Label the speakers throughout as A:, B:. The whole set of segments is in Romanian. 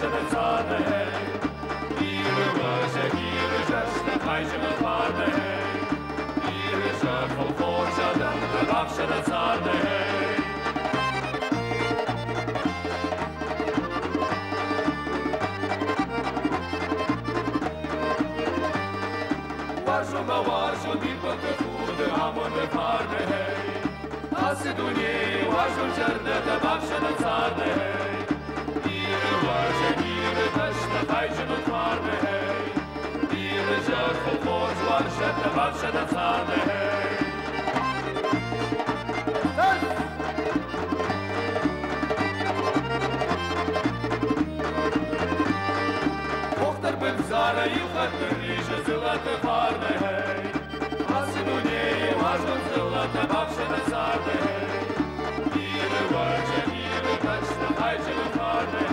A: babšana carne, Ire važe, ire žešne, hajžemo tvarne, Ire žakol forčadan, babšana carne. Ma važno dipak fude, amone farne, a se do nje važno črne, da babšana carne, Ire važe, ire tašna, hajženo tvarne, Ire žakol forč varše, da babšana carne. Kohtar ben zara yuhat riže zlate farne, babšana carne, Ire važe, ire tašna, hajženo tvarne,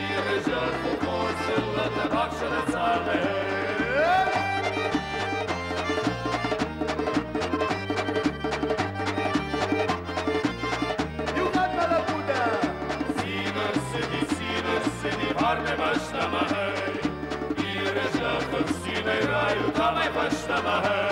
A: Ire žakol forč zlate, babšana carne. Juhat mala puda! Sinor sedi, varne bašna mahej, Ire žakol sinaj raju, tamaj bašna mahej.